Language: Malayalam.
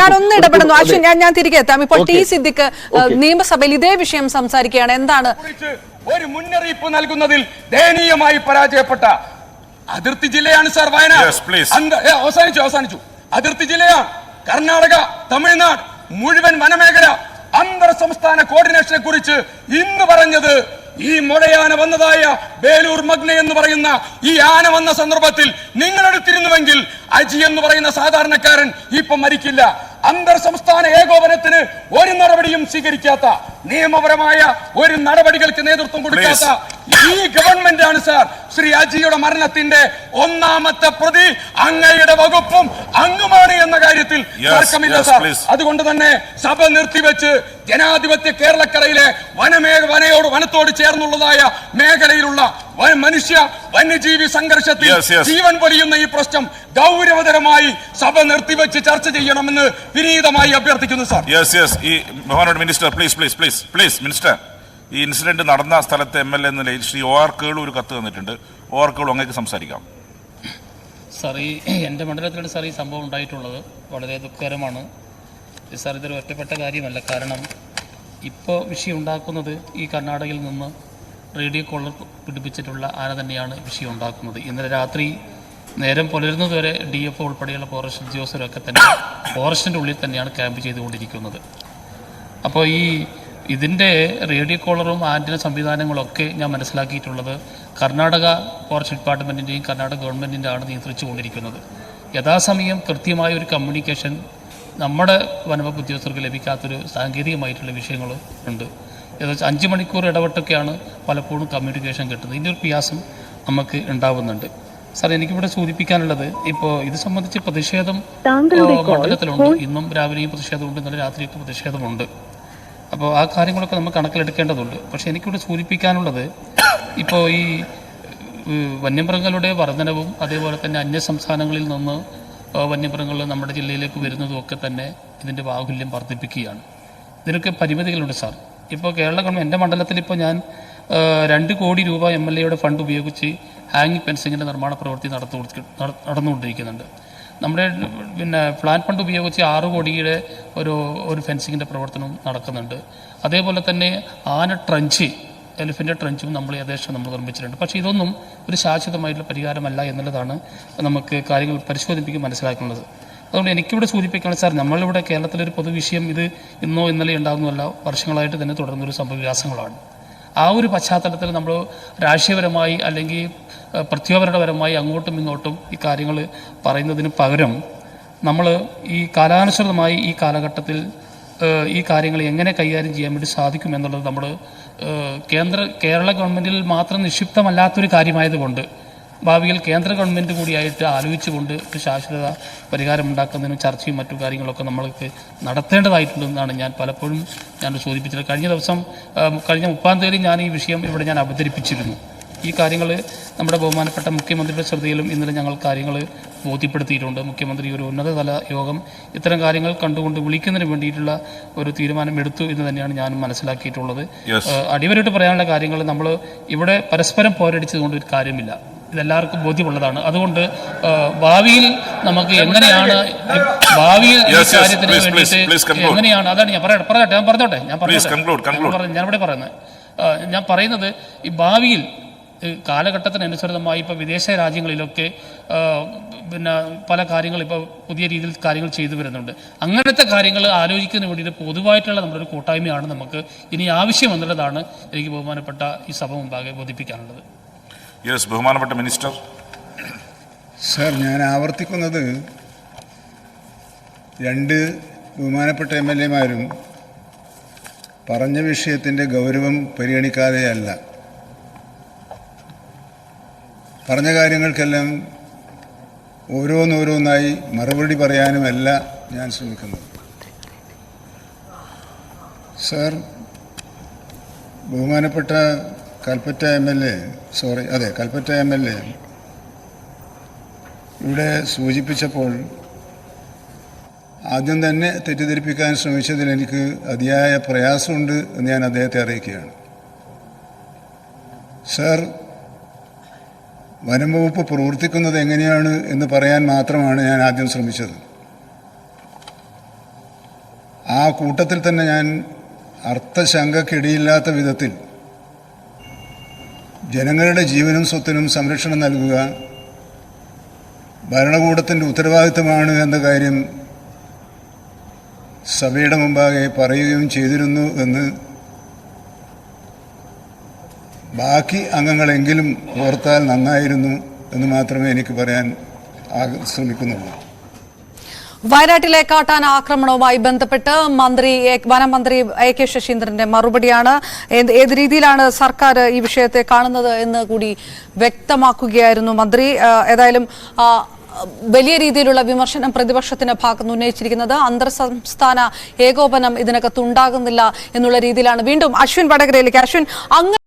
ഞാനൊന്ന് ഇടപെടുന്നു. അശ്വിൻ, ഞാൻ തിരികെ എത്താം. ഇപ്പോൾ ടി സിദ്ദിഖ് നിയമസഭയിൽ ഇതേ വിഷയം സംസാരിക്കുകയാണ്. എന്താണ്? ഒരു മുന്നറിയിപ്പ് നൽകുന്നതിൽ ദയനീയമായി പരാജയപ്പെട്ട അതിർത്തി ജില്ലയാണ് സാർ വയനാട്. അവസാനിച്ചു. അതിർത്തി ജില്ലയാണ്. കർണാടക, തമിഴ്നാട് മുഴുവൻ വനമേഖല അന്തർ സംസ്ഥാന കോർഡിനേഷനെ കുറിച്ച് ഇന്ന് പറഞ്ഞത് ഈ മുഴയാന വന്നതായ ബേലൂർ മഗ്ന എന്ന് പറയുന്ന ഈ ആന വന്ന സന്ദർഭത്തിൽ നിങ്ങൾ എടുത്തിരുന്നുവെങ്കിൽ അജി എന്ന് പറയുന്ന സാധാരണക്കാരൻ ഇപ്പൊ മരിക്കില്ല. അന്തർ സംസ്ഥാന ഏകോപനത്തിന് ഒരു നടപടിയും സ്വീകരിക്കാത്ത, നിയമപരമായ ഒരു നടപടികൾക്ക് നേതൃത്വം കൊടുക്കാത്ത ഈ ഗവൺമെന്റ് ആണ് സാർ ശ്രീ അജിയുടെ മരണത്തിന്റെ ഒന്നാമത്തെ പ്രതി. അങ്ങയുടെ വകുപ്പും അങ്ങുമാണ് എന്ന കാര്യത്തിൽ തർക്കമില്ല സാർ. അതുകൊണ്ട് തന്നെ സഭ നിർത്തിവെച്ച് ജനാധിപത്യ കേരളക്കരയിലെ വനത്തോട് ചേർന്നുള്ളതായ മേഖലയിലുള്ള മനുഷ്യ വന്യജീവി സംഘർഷത്തിൽ ജീവൻ പൊലിയുന്ന ഈ പ്രശ്നം ഗൗരവതരമായി സഭ നിർത്തിവെച്ച് ചർച്ച ചെയ്യണമെന്ന് വിനീതമായി അഭ്യർത്ഥിക്കുന്നു സാർ. മിനിസ്റ്റർ, ഈ ഇൻസിഡന്റ് നടന്ന സ്ഥലത്തെ MLA എന്ന നിലയിൽ ശ്രീ OR കേളു ഒരു കത്ത് തന്നിട്ടുണ്ട്. OR കേളു അങ്ങേക്ക് സംസാരിക്കാം. സാർ, എൻ്റെ മണ്ഡലത്തിലാണ് സാർ ഈ സംഭവം ഉണ്ടായിട്ടുള്ളത്. വളരെ ദുഃഖകരമാണ് സാർ. ഇതൊരു ഒറ്റപ്പെട്ട കാര്യമല്ല. കാരണം ഇപ്പോൾ വിഷയം ഉണ്ടാക്കുന്നത് ഈ കർണാടകയിൽ നിന്ന് റേഡിയോ കോളർ പിടിപ്പിച്ചിട്ടുള്ള ആന തന്നെയാണ് വിഷയം ഉണ്ടാക്കുന്നത്. ഇന്നലെ രാത്രി നേരം പുലരുന്നതുവരെ DFO ഉൾപ്പെടെയുള്ള ഫോറസ്റ്റ് ഉദ്യോഗസ്ഥരൊക്കെ തന്നെ ഫോറസ്റ്റിൻ്റെ ഉള്ളിൽ തന്നെയാണ് ക്യാമ്പ് ചെയ്തുകൊണ്ടിരിക്കുന്നത്. അപ്പോൾ ഇതിൻ്റെ റേഡിയോ കോളറും ആൻറ്റിന സംവിധാനങ്ങളൊക്കെ ഞാൻ മനസ്സിലാക്കിയിട്ടുള്ളത് കർണാടക ഫോറസ്റ്റ് ഡിപ്പാർട്ട്മെൻറ്റിൻ്റെയും കർണാടക ഗവൺമെൻറ്റിൻ്റെ ആണ് നിയന്ത്രിച്ചു കൊണ്ടിരിക്കുന്നത്. യഥാസമയം കൃത്യമായ ഒരു കമ്മ്യൂണിക്കേഷൻ നമ്മുടെ വനംവകുപ്പ് ഉദ്യോഗസ്ഥർക്ക് ലഭിക്കാത്തൊരു സാങ്കേതികമായിട്ടുള്ള വിഷയങ്ങൾ ഉണ്ട്. ഏകദേശം 5 മണിക്കൂർ ഇടപെട്ടൊക്കെയാണ് പലപ്പോഴും കമ്മ്യൂണിക്കേഷൻ കിട്ടുന്നത്. ഇതിൻ്റെ ഒരു പ്രയാസം നമുക്ക് ഉണ്ടാവുന്നുണ്ട്. സാർ, എനിക്കിവിടെ സൂചിപ്പിക്കാനുള്ളത്, ഇപ്പോൾ ഇത് സംബന്ധിച്ച് പ്രതിഷേധം മണ്ഡലത്തിലുണ്ട്. ഇന്നും രാവിലെയും പ്രതിഷേധമുണ്ട്, ഇന്നലെ രാത്രിയൊക്കെ പ്രതിഷേധമുണ്ട്. അപ്പോൾ ആ കാര്യങ്ങളൊക്കെ നമ്മൾ കണക്കിലെടുക്കേണ്ടതുണ്ട്. പക്ഷേ എനിക്കിവിടെ സൂചിപ്പിക്കാനുള്ളത്, ഇപ്പോൾ ഈ വന്യമൃഗങ്ങളുടെ വർധനവും അതേപോലെ തന്നെ അന്യ സംസ്ഥാനങ്ങളിൽ നിന്ന് വന്യമൃഗങ്ങൾ നമ്മുടെ ജില്ലയിലേക്ക് വരുന്നതും ഒക്കെ തന്നെ ഇതിൻ്റെ ബാഹുല്യം വർദ്ധിപ്പിക്കുകയാണ്. ഇതിനൊക്കെ പരിമിതികളുണ്ട് സാർ. ഇപ്പോൾ കേരള ഗവൺമെൻറ്, എൻ്റെ മണ്ഡലത്തിൽ ഇപ്പോൾ ഞാൻ 2 കോടി രൂപ MLA ഫണ്ട് ഉപയോഗിച്ച് ഹാങ്ങിങ് ഫെൻസിങ്ങിൻ്റെ നിർമ്മാണ പ്രവൃത്തി നടന്നുകൊണ്ടിരിക്കുന്നുണ്ട്. നമ്മുടെ പ്ലാൻ ഫണ്ട് ഉപയോഗിച്ച് 6 കോടിയുടെ ഒരു ഫെൻസിങ്ങിൻ്റെ പ്രവർത്തനം നടക്കുന്നുണ്ട്. അതേപോലെ തന്നെ എലിഫൻ്റ് ട്രഞ്ചും നമ്മൾ ഏകദേശം നിർമ്മിച്ചിട്ടുണ്ട്. പക്ഷേ ഇതൊന്നും ഒരു ശാശ്വതമായിട്ടുള്ള പരിഹാരമല്ല എന്നുള്ളതാണ് നമുക്ക് കാര്യങ്ങൾ പരിശോധിപ്പിക്കും മനസ്സിലാക്കുന്നത്. അതുകൊണ്ട് എനിക്കിവിടെ സൂചിപ്പിക്കണം സാർ, നമ്മളിവിടെ കേരളത്തിലൊരു പൊതുവിഷയം ഇത് ഇന്നോ ഇന്നലെ ഉണ്ടാകുന്നതല്ല, വർഷങ്ങളായിട്ട് തന്നെ തുടർന്നൊരു സംഭവവികാസങ്ങളാണ്. ആ ഒരു പശ്ചാത്തലത്തിൽ നമ്മൾ രാഷ്ട്രീയപരമായി അല്ലെങ്കിൽ പ്രത്യേകപരമായി അങ്ങോട്ടും ഇങ്ങോട്ടും ഈ കാര്യങ്ങൾ പറയുന്നതിന് പകരം നമ്മൾ ഈ കാലാനുസൃതമായി ഈ കാലഘട്ടത്തിൽ ഈ കാര്യങ്ങൾ എങ്ങനെ കൈകാര്യം ചെയ്യാൻ വേണ്ടി സാധിക്കും എന്നുള്ളത് നമ്മൾ കേരള ഗവൺമെൻറ്റിൽ മാത്രം നിക്ഷിപ്തമല്ലാത്തൊരു കാര്യമായതുകൊണ്ട് ഭാവിയിൽ കേന്ദ്ര ഗവൺമെൻറ് കൂടിയായിട്ട് ആലോചിച്ചുകൊണ്ട് ഒരു ശാശ്വത പരിഹാരം ഉണ്ടാക്കുന്നതിനും ചർച്ചയും മറ്റു കാര്യങ്ങളൊക്കെ നമ്മൾക്ക് നടത്തേണ്ടതായിട്ടുണ്ടെന്നാണ് ഞാൻ പലപ്പോഴും സൂചിപ്പിച്ചത്. കഴിഞ്ഞ 30-ാം തീയതി ഞാൻ ഈ വിഷയം ഇവിടെ ഞാൻ അവതരിപ്പിച്ചിരുന്നു. ഈ കാര്യങ്ങൾ നമ്മുടെ ബഹുമാനപ്പെട്ട മുഖ്യമന്ത്രിയുടെ ശ്രദ്ധയിലും ഇന്നലെ ഞങ്ങൾ കാര്യങ്ങൾ ബോധ്യപ്പെടുത്തിയിട്ടുണ്ട്. മുഖ്യമന്ത്രി ഒരു ഉന്നതതല യോഗം ഇത്തരം കാര്യങ്ങൾ കണ്ടുകൊണ്ട് വിളിക്കുന്നതിന് വേണ്ടിയിട്ടുള്ള ഒരു തീരുമാനം എടുത്തു എന്ന് തന്നെയാണ് ഞാൻ മനസ്സിലാക്കിയിട്ടുള്ളത്. അടിവരായിട്ട് പറയാനുള്ള കാര്യങ്ങൾ നമ്മൾ ഇവിടെ പരസ്പരം പോരടിച്ചതുകൊണ്ട് ഒരു കാര്യമില്ല. ഇതെല്ലാവർക്കും ബോധ്യമുള്ളതാണ്. അതുകൊണ്ട് ഭാവിയിൽ നമുക്ക് എങ്ങനെയാണ് ഈ കാര്യത്തിന് വേണ്ടിയിട്ട് എങ്ങനെയാണ്, അതാണ് ഞാൻ പറയുന്നത് ഈ ഭാവിയിൽ കാലഘട്ടത്തിനനുസൃതമായി ഇപ്പോൾ വിദേശ രാജ്യങ്ങളിലൊക്കെ പല കാര്യങ്ങൾ ഇപ്പോൾ പുതിയ രീതിയിൽ കാര്യങ്ങൾ ചെയ്തു വരുന്നുണ്ട്. അങ്ങനത്തെ കാര്യങ്ങൾ ആലോചിക്കുന്നതിന് വേണ്ടിയിട്ട് പൊതുവായിട്ടുള്ള നമ്മുടെ ഒരു കൂട്ടായ്മയാണ് നമുക്ക് ഇനി ആവശ്യം എന്നുള്ളതാണ് എനിക്ക് ബഹുമാനപ്പെട്ട ഈ സഭ മുമ്പാകെ ബോധിപ്പിക്കാനുള്ളത്. ബഹുമാനപ്പെട്ട മിനിസ്റ്റർ. സാർ, ഞാൻ ആവർത്തിക്കുന്നത് 2 ബഹുമാനപ്പെട്ട MLA-മാരും പറഞ്ഞ വിഷയത്തിൻ്റെ ഗൗരവം പരിഗണിക്കാതെയല്ല, പറഞ്ഞ കാര്യങ്ങൾക്കെല്ലാം ഓരോന്നോരോന്നായി മറുപടി പറയാനുമല്ല ഞാൻ ശ്രമിക്കുന്നത്. സാർ, ബഹുമാനപ്പെട്ട കൽപ്പറ്റ MLA ഇവിടെ സൂചിപ്പിച്ചപ്പോൾ ആദ്യം തന്നെ തെറ്റിദ്ധരിപ്പിക്കാൻ ശ്രമിച്ചതിൽ എനിക്ക് അതിയായ പ്രയാസമുണ്ട് എന്ന് ഞാൻ അദ്ദേഹത്തെ അറിയിക്കുകയാണ്. സാർ, വനം വകുപ്പ് പ്രവർത്തിക്കുന്നത് എങ്ങനെയാണ് എന്ന് പറയാൻ മാത്രമാണ് ഞാൻ ആദ്യം ശ്രമിച്ചത്. ആ കൂട്ടത്തിൽ തന്നെ ഞാൻ അർത്ഥശങ്കക്കിടയില്ലാത്ത വിധത്തിൽ ജനങ്ങളുടെ ജീവനും സ്വത്തിനും സംരക്ഷണം നൽകുക ഭരണകൂടത്തിൻ്റെ ഉത്തരവാദിത്തമാണ് എന്ന കാര്യം സഭയുടെ മുമ്പാകെ പറയുകയും ചെയ്തിരുന്നു എന്ന് ബാക്കി അംഗങ്ങളെങ്കിലും ഓർത്താൽ നന്നായിരുന്നു എന്ന് മാത്രമേ എനിക്ക് പറയാൻ ശ്രമിക്കുന്നുള്ളൂ. വയനാട്ടിലെ കാട്ടാന ആക്രമണവുമായി ബന്ധപ്പെട്ട് വനമന്ത്രി A.K. ശശീന്ദ്രന്റെ മറുപടിയാണ്. ഏത് രീതിയിലാണ് സർക്കാർ ഈ വിഷയത്തെ കാണുന്നത് എന്ന് കൂടി വ്യക്തമാക്കുകയായിരുന്നു മന്ത്രി. ഏതായാലും വലിയ രീതിയിലുള്ള വിമർശനം പ്രതിപക്ഷത്തിന്റെ ഭാഗത്ത് ഉന്നയിച്ചിരിക്കുന്നത് അന്തർ സംസ്ഥാന ഏകോപനം ഇതിനകത്ത് ഉണ്ടാകുന്നില്ല എന്നുള്ള രീതിയിലാണ്. വീണ്ടും അശ്വിൻ വടകരയിലേക്ക്. അശ്വിൻ,